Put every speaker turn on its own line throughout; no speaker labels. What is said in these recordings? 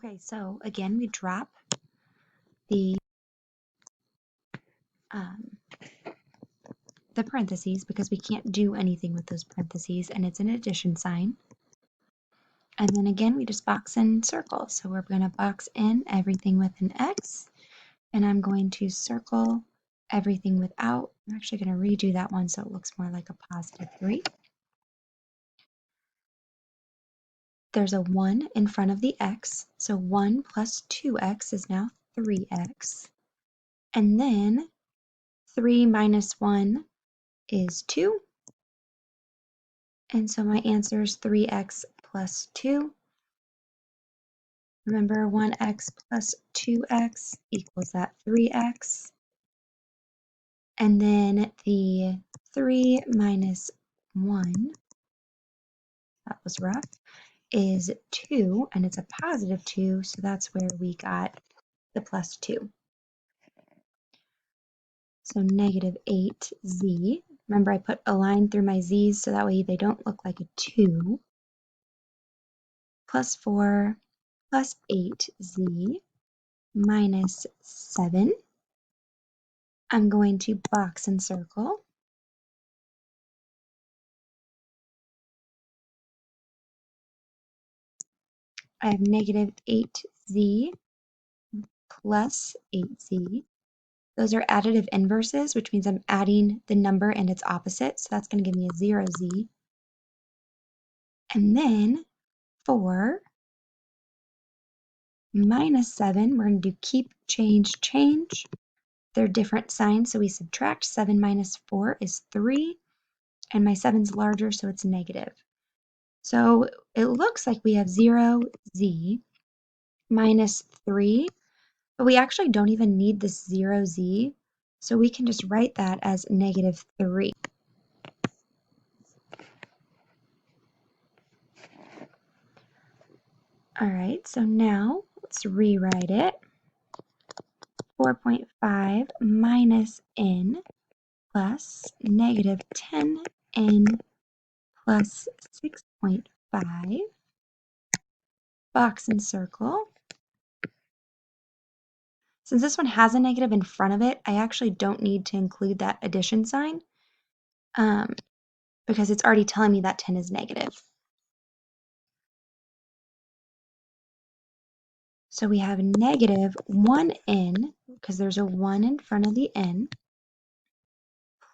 Okay, so again, we drop the parentheses because we can't do anything with those parentheses, and it's an addition sign. And then again, we just box in circle. So we're going to box in everything with an X, and I'm going to circle everything without. I'm actually going to redo that one so it looks more like a positive 3. There's a 1 in front of the X, so 1 plus 2X is now 3X. And then 3 minus 1 is 2. And so my answer is 3x plus 2. Remember, 1x plus 2x equals that 3x. And then the 3 minus 1, that was rough, is 2, and it's a positive 2, so that's where we got the plus 2. So negative 8z. Remember, I put a line through my z's so that way they don't look like a 2. Plus 4 plus 8z minus 7. I'm going to box and circle. I have negative 8z plus 8z. Those are additive inverses, which means I'm adding the number and its opposite. So that's going to give me a 0z. And then 4 minus 7, we're going to do keep, change, change. They're different signs, so we subtract. 7 minus 4 is 3, and my 7's larger, so it's negative. So it looks like we have 0z minus 3, but we actually don't even need this 0z, so we can just write that as negative 3. All right, so now let's rewrite it. 4.5 minus n plus negative 10n plus 6.5. Box and circle. Since this one has a negative in front of it, I actually don't need to include that addition sign because it's already telling me that 10 is negative. So we have negative 1n, because there's a 1 in front of the n,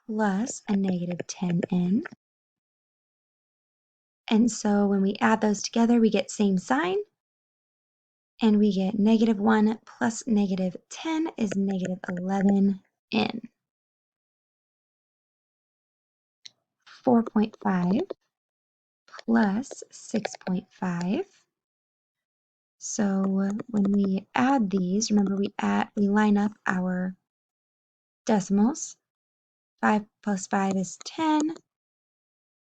plus a negative 10n. And so when we add those together, we get same sign. And we get negative 1 plus negative 10 is negative 11n. 4.5 plus 6.5. So when we add these, remember we line up our decimals. 5 plus 5 is 10.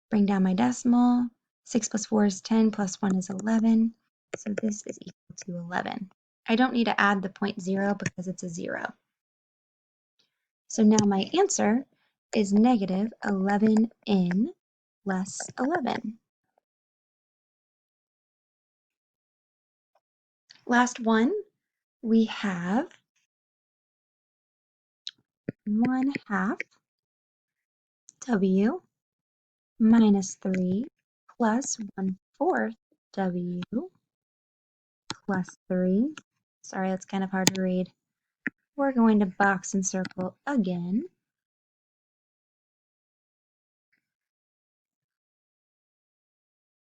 Bring down my decimal. 6 plus 4 is 10, plus 1 is 11. So this is equal to 11. I don't need to add the 0.0 because it's a 0. So now my answer is negative 11n less 11. Last one, we have 1/2 w minus 3 plus 1/4 w plus 3. Sorry, that's kind of hard to read. We're going to box and circle again.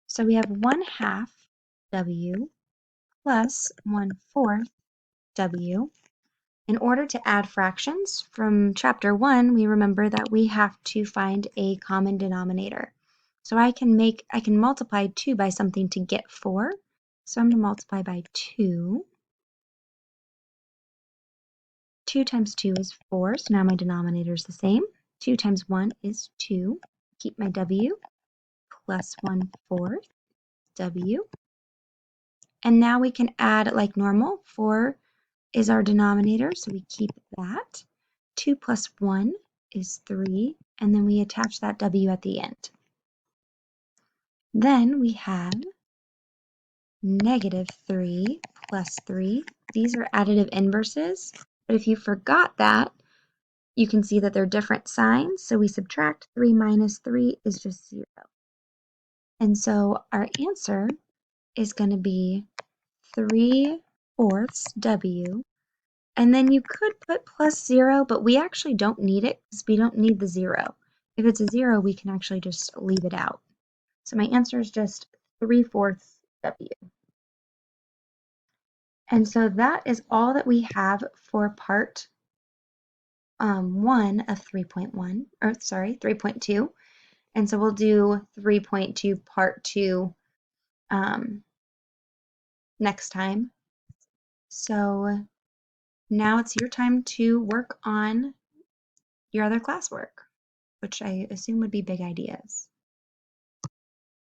So we have 1/2 w plus 1/4 w. In order to add fractions from chapter 1, we remember that we have to find a common denominator. So I can multiply 2 by something to get 4. So I'm going to multiply by 2. 2 times 2 is 4, so now my denominator is the same. 2 times 1 is 2. Keep my w plus 1/4 w. And now we can add like normal. 4 is our denominator, so we keep that. 2 plus 1 is 3, and then we attach that w at the end. Then we have negative 3 plus 3. These are additive inverses, but if you forgot that, you can see that they're different signs, so we subtract 3 minus 3 is just 0. And so our answer is going to be 3/4 W. And then you could put plus 0, but we actually don't need it because we don't need the 0. If it's a 0, we can actually just leave it out. So my answer is just 3/4 W. And so that is all that we have for part 1 of 3.1, or sorry, 3.2. And so we'll do 3.2 part 2 next time. So now it's your time to work on your other classwork, which I assume would be big ideas.